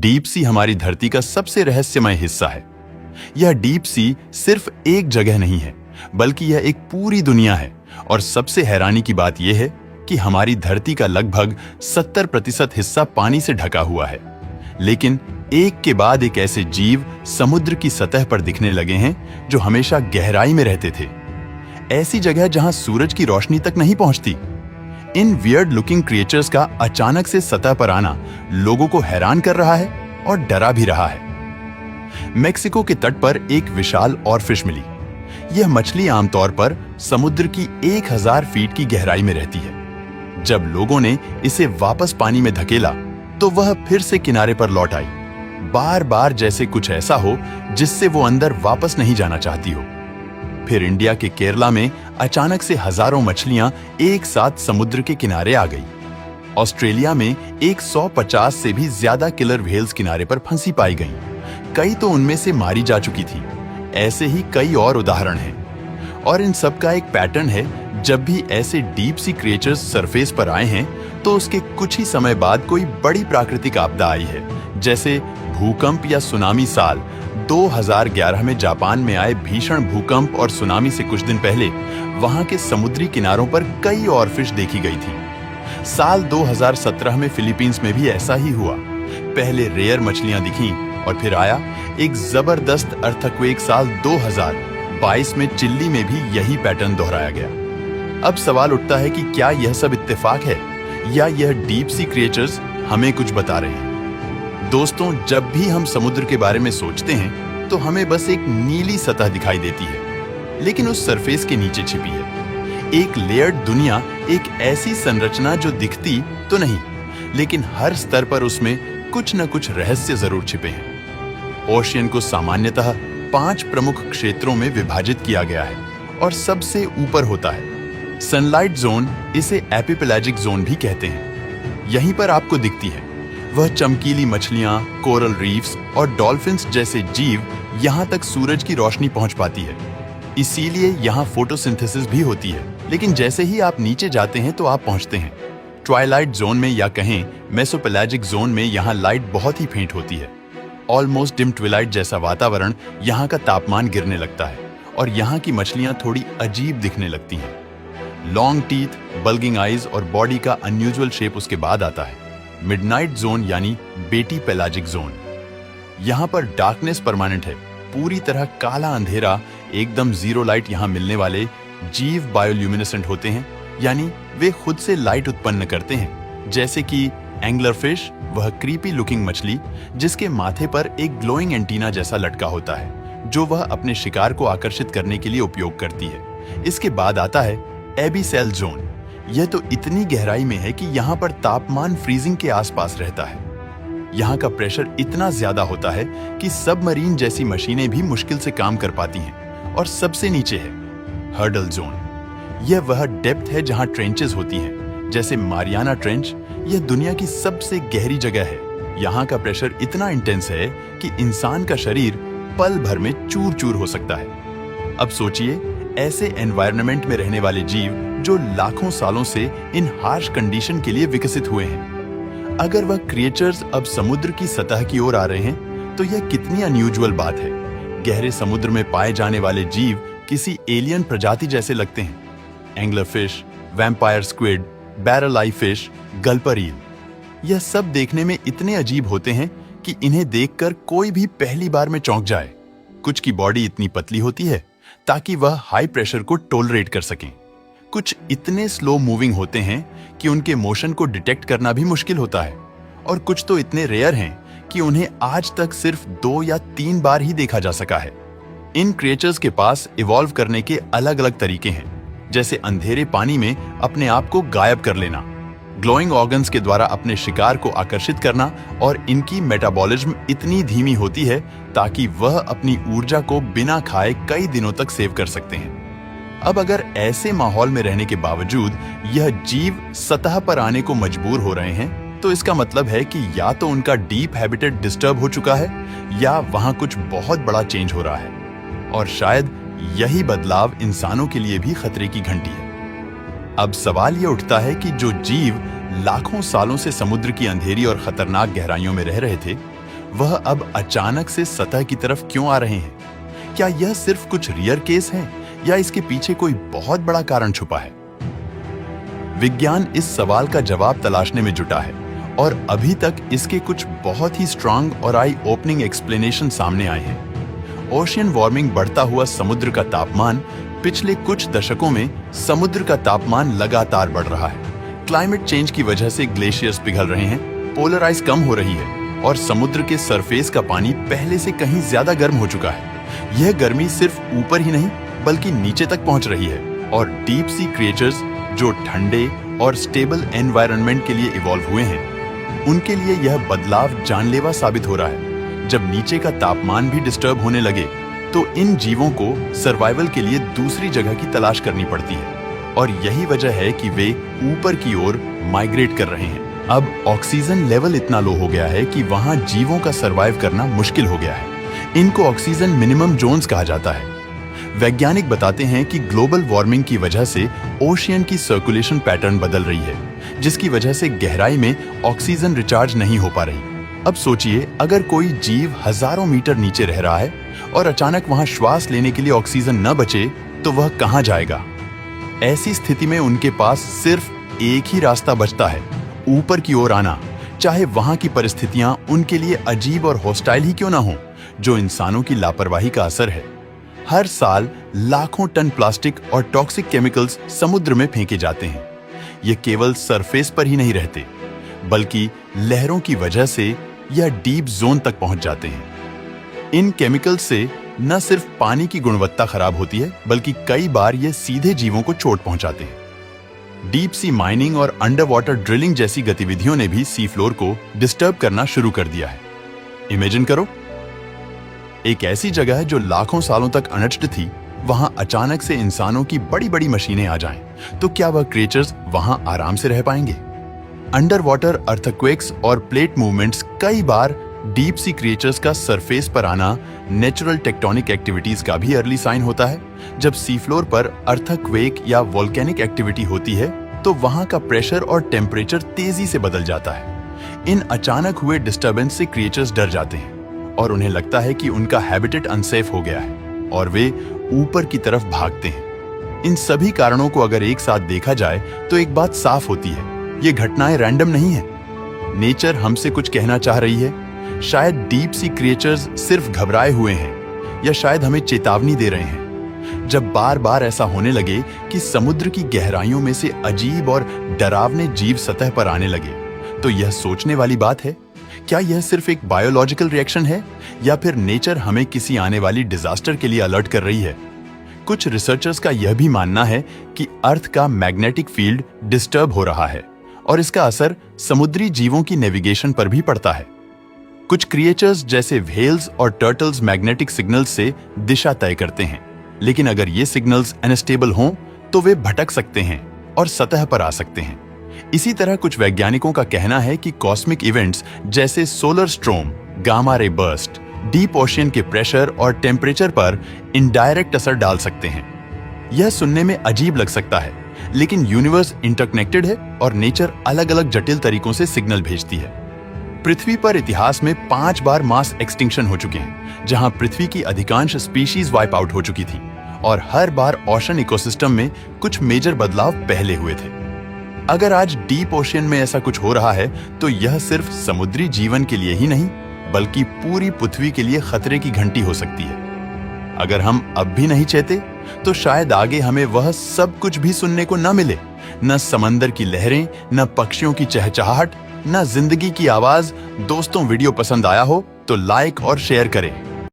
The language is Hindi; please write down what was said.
डीप सी हमारी धरती का सबसे रहस्यमय हिस्सा है। यह डीप सी सिर्फ एक जगह नहीं है, बल्कि यह एक पूरी दुनिया है। और सबसे हैरानी की बात यह है कि हमारी धरती का लगभग 70% हिस्सा पानी से ढका हुआ है, लेकिन एक के बाद एक ऐसे जीव समुद्र की सतह पर दिखने लगे हैं जो हमेशा गहराई में रहते थे, ऐसी जगह जहां सूरज की रोशनी तक नहीं पहुंचती। इन वियर्ड लुकिंग क्रिएचर्स का अचानक से सतह पर आना लोगों को हैरान कर रहा है और डरा भी रहा है। मेक्सिको के तट पर एक विशाल ऑरफिश मिली। यह मछली आमतौर पर समुद्र की 1000 फीट की गहराई में रहती है। जब लोगों ने इसे वापस पानी में धकेला तो वह फिर से किनारे पर लौट आई, बार बार जैसे कुछ ऐसा हो जिससे वो अंदर वापस नहीं जाना चाहती हो। फिर इंडिया के केरला में अचानक से हजारों मछलियां एक साथ समुद्र के किनारे आ गई। ऑस्ट्रेलिया में 150 से भी ज्यादा किलर व्हेल्स किनारे पर फंसी पाई गईं। कई तो उनमें से मारी जा चुकी थी। ऐसे ही कई और उदाहरण हैं। और इन सब का एक पैटर्न है, जब भी ऐसे डीप सी क्रिएचर्स सरफेस पर आए हैं तो उसके कुछ ही समय बाद कोई बड़ी प्राकृतिक आपदा आई है, जैसे भूकंप या सुनामी। साल 2011 में जापान में आए भीषण भूकंप और सुनामी से कुछ दिन पहले वहां के समुद्री किनारों पर कई ऑरफिश देखी गई थी। साल 2017 में फिलीपींस में भी ऐसा ही हुआ। पहले रेयर मछलियां दिखीं और फिर आया एक जबरदस्त अर्थक्वेक। साल 2022 में चिल्ली में भी यही पैटर्न दोहराया गया। अब सवाल उठता है कि क्या यह सब इत्तेफाक है या यह डीप सी क्रिएचर्स हमें कुछ बता रहे हैं। दोस्तों, जब भी हम समुद्र के बारे में सोचते हैं तो हमें बस एक नीली सतह दिखाई देती है, लेकिन उस सरफेस के नीचे छिपी है एक लेयर्ड दुनिया, एक ऐसी संरचना जो दिखती तो नहीं, लेकिन हर स्तर पर उसमें कुछ न कुछ रहस्य जरूर छिपे हैं। ओशियन को सामान्यतः 5 प्रमुख क्षेत्रों में विभाजित किया गया है और सबसे ऊपर होता है सनलाइट जोन। इसे एपिपेलाजिक जोन भी कहते हैं। यहीं पर आपको दिखती है वह चमकीली मछलियां, कोरल रीफ्स और डॉल्फिन्स जैसे जीव। यहां तक सूरज की रोशनी पहुंच पाती है, इसीलिए यहां फोटोसिंथेसिस भी होती है। लेकिन जैसे ही आप नीचे जाते हैं तो आप पहुंचते हैं ट्वाइलाइट जोन में, या कहें मेसोपेलाजिक जोन में। यहां लाइट बहुत ही फेंट होती है, ऑलमोस्ट डिम ट्विलाइट जैसा वातावरण। यहां का तापमान गिरने लगता है और यहां की मछलियां थोड़ी अजीब दिखने लगती हैं। लॉन्ग टीथ, बल्गिंग आईज और बॉडी का अनयूजुअल शेप उसके बाद आता है मिडनाइट जोन, यानी बेटी पेलाजिक जोन। यहां पर डार्कनेस परमानेंट है, पूरी तरह काला अंधेरा, एकदम जीरो लाइट। यहां मिलने वाले जीव बायोल्यूमिनेसेंट होते हैं, यानी वे खुद से लाइट उत्पन्न करते हैं, जैसे कि एंगलर फिश, वह क्रीपी लुकिंग मछली जिसके माथे पर एक ग्लोइंग एंटीना जैसा लटका होता है, जो वह अपने शिकार को आकर्षित करने के लिए उपयोग करती है। इसके बाद आता है एबीसेल जोन। यह तो इतनी गहराई में है कि यहाँ पर तापमान फ्रीजिंग के आसपास रहता है। यहाँ का प्रेशर इतना ज्यादा होता है कि सबमरीन जैसी मशीनें भी मुश्किल से काम कर पाती हैं। और सबसे नीचे है हर्डल जोन। यह वह डेप्थ है जहाँ ट्रेंचेस होती हैं, जैसे मारियाना ट्रेंच। यह दुनिया की सबसे गहरी जगह है। यहाँ का प्रेशर इतना इंटेंस है कि इंसान का शरीर पल भर में चूर चूर हो सकता है। अब सोचिए, ऐसे एनवायरनमेंट में रहने वाले जीव जो लाखों सालों से इन हार्श कंडीशन के लिए विकसित हुए हैं। अगर वह क्रिएचर्स अब समुद्र की सतह की ओर आ रहे हैं तो यह कितनी अनयूजुअल बात है। गहरे समुद्र में पाए जाने वाले जीव किसी एलियन प्रजाति जैसे लगते हैं। Angler fish, vampire squid, barrel eye fish, gulper eel, यह सब देखने में इतने अजीब होते हैं कि इन्हें देखकर कोई भी पहली बार में चौंक जाए। कुछ की बॉडी इतनी पतली होती है ताकि वह हाई प्रेशर को टॉलरेट कर सकें। कुछ इतने स्लो मूविंग होते हैं कि उनके मोशन को डिटेक्ट करना भी मुश्किल होता है। और कुछ तो इतने रेयर हैं कि उन्हें आज तक सिर्फ 2 या 3 बार ही देखा जा सका है। इन क्रिएचर्स के पास इवॉल्व करने के अलग अलग तरीके हैं, जैसे अंधेरे पानी में अपने आप को गायब कर लेना, ग्लोइंग ऑर्गन्स के द्वारा अपने शिकार को आकर्षित करना, और इनकी मेटाबॉलिज्म इतनी धीमी होती है ताकि वह अपनी ऊर्जा को बिना खाए कई दिनों तक सेव कर सकते हैं। अब अगर ऐसे माहौल में रहने के बावजूद यह जीव सतह पर आने को मजबूर हो रहे हैं, तो इसका मतलब है कि या तो उनका डीप हैबिटेट डिस्टर्ब हो चुका है या वहां कुछ बहुत बड़ा चेंज हो रहा है। और शायद यही बदलाव इंसानों के लिए भी खतरे की घंटी है। अब सवाल यह उठता है कि जो जीव लाखों सालों से समुद्र की अंधेरी और खतरनाक गहराइयों में रह रहे थे, वह अब अचानक से सतह की तरफ क्यों आ रहे हैं? क्या यह सिर्फ कुछ रेयर केस है या इसके पीछे कोई बहुत बड़ा कारण छुपा है? विज्ञान इस सवाल का जवाब तलाशने में जुटा है और अभी तक इसके कुछ बहुत ही स्ट्रांग और आई ओपनिंग एक्सप्लेनेशन सामने आए हैं। ओशियन वार्मिंग, बढ़ता हुआ समुद्र का तापमान। पिछले कुछ दशकों में समुद्र का तापमान लगातार बढ़ रहा है। क्लाइमेट चेंज की वजह से ग्लेशियर्स पिघल रहे हैं, पोलर आइस कम हो रही है और समुद्र के सरफेस का पानी पहले से कहीं ज्यादा गर्म हो चुका है। यह गर्मी सिर्फ ऊपर ही नहीं बल्कि नीचे तक पहुंच रही है और डीप सी क्रिएचर्स जो ठंडे और स्टेबल एनवायरनमेंट के लिए इवॉल्व हुए हैं, उनके लिए यह बदलाव जानलेवा साबित हो रहा है। जब नीचे का तापमान भी डिस्टर्ब होने लगे तो इन जीवों को सर्वाइवल के लिए दूसरी जगह की तलाश करनी पड़ती है और यही वजह है कि वे ऊपर की ओर माइग्रेट कर रहे हैं। अब ऑक्सीजन लेवल इतना लो हो गया है कि वहां जीवों का सर्वाइव करना मुश्किल हो गया है। इनको ऑक्सीजन मिनिमम जोन्स कहा जाता है। वैज्ञानिक बताते हैं कि ग्लोबल वार्मिंग की वजह से ओशियन की सर्कुलेशन पैटर्न बदल रही है, जिसकी वजह से गहराई में ऑक्सीजन रिचार्ज नहीं हो पा रही। अब सोचिए, अगर कोई जीव हजारों मीटर नीचे रह रहा है और अचानक वहां श्वास लेने के लिए ऑक्सीजन न बचे तो वह कहां जाएगा? ऐसी स्थिति में उनके पास सिर्फ एक ही रास्ता बचता है, ऊपर की ओर आना, चाहे वहां की परिस्थितियां उनके लिए अजीब और हॉस्टाइल ही क्यों ना हो, जो इंसानों की लापरवाही का असर है। हर साल लाखों टन प्लास्टिक और टॉक्सिक केमिकल्स समुद्र में फेंके जाते हैं। ये केवल सरफेस पर ही नहीं रहते, बल्कि लहरों की वजह से यह डीप जोन तक पहुंच जाते हैं। इन केमिकल्स से न सिर्फ पानी की गुणवत्ता खराब होती है, बल्कि कई बार ये सीधे जीवों को चोट पहुंचाते हैं। डीप सी माइनिंग और अंडर वाटर ड्रिलिंग जैसी गतिविधियों ने भी सी फ्लोर को डिस्टर्ब करना शुरू कर दिया है। इमेजिन करो, एक ऐसी जगह है जो लाखों सालों तक अनटच्ड थी, वहां अचानक से इंसानों की बड़ी बड़ी मशीनें आ जाएं, तो क्या वह क्रिएचर्स वहां आराम से रह पाएंगे? अंडर वाटर अर्थक्वेक्स और प्लेट मूवमेंट्स, कई बार डीप सी क्रिएचर्स का सरफेस पर आना नेचुरल टेक्टोनिक एक्टिविटीज का भी अर्ली साइन होता है। जब सी फ्लोर पर अर्थक्वेक या वोल्केनिक एक्टिविटी होती है तो वहां का प्रेशर और टेम्परेचर तेजी से बदल जाता है। इन अचानक हुए डिस्टर्बेंस से क्रिएचर्स डर जाते हैं और उन्हें लगता है कि उनका हैबिटेट अनसेफ हो गया है और वे ऊपर की तरफ भागते हैं। इन सभी कारणों को अगर एक साथ देखा जाए तो एक बात साफ होती है, ये घटनाएं रैंडम नहीं है। नेचर हमसे कुछ कहना चाह रही है। शायद डीप सी क्रिएचर्स सिर्फ घबराए हुए हैं या शायद हमें चेतावनी दे रहे हैं। जब बार बार ऐसा होने लगे कि समुद्र की गहराइयों में से अजीब और डरावने जीव सतह पर आने लगे, तो यह सोचने वाली बात है, क्या यह सिर्फ एक बायोलॉजिकल रिएक्शन है या फिर नेचर हमें किसी आने वाली डिजास्टर के लिए अलर्ट कर रही है? कुछ रिसर्चर्स का यह भी मानना है कि अर्थ का मैग्नेटिक फील्ड डिस्टर्ब हो रहा है और इसका असर समुद्री जीवों की नेविगेशन पर भी पड़ता है। कुछ क्रिएचर्स जैसे व्हेल्स और टर्टल्स मैग्नेटिक सिग्नल्स से दिशा तय करते हैं, लेकिन अगर ये सिग्नल्स अनस्टेबल हों तो वे भटक सकते हैं और सतह पर आ सकते हैं। इसी तरह कुछ वैज्ञानिकों का कहना है कि कॉस्मिक इवेंट्स जैसे solar स्ट्रोम, gamma ray burst, deep ocean के प्रेशर और टेम्परेचर पर इनडायरेक्ट असर डाल सकते हैं। यह सुनने में अजीब लग सकता है, लेकिन यूनिवर्स इंटरकनेक्टेड है और नेचर अलग अलग जटिल तरीकों से सिग्नल भेजती है। पृथ्वी पर इतिहास में 5 बार मास एक्सटिंक्शन हो चुके हैं, जहां पृथ्वी की अधिकांश स्पीशीज वाइप आउट हो चुकी थी और हर बार ओशन इकोसिस्टम में कुछ मेजर बदलाव पहले हुए थे। अगर आज डीप ओशियन में ऐसा कुछ हो रहा है तो यह सिर्फ समुद्री जीवन के लिए ही नहीं, बल्कि पूरी पृथ्वी के लिए खतरे की घंटी हो सकती है। अगर हम अब भी नहीं चेते तो शायद आगे हमें वह सब कुछ भी सुनने को न मिले, न समंदर की लहरें, न पक्षियों की चहचहाहट, न जिंदगी की आवाज। दोस्तों, वीडियो पसंद आया हो तो लाइक और शेयर करें।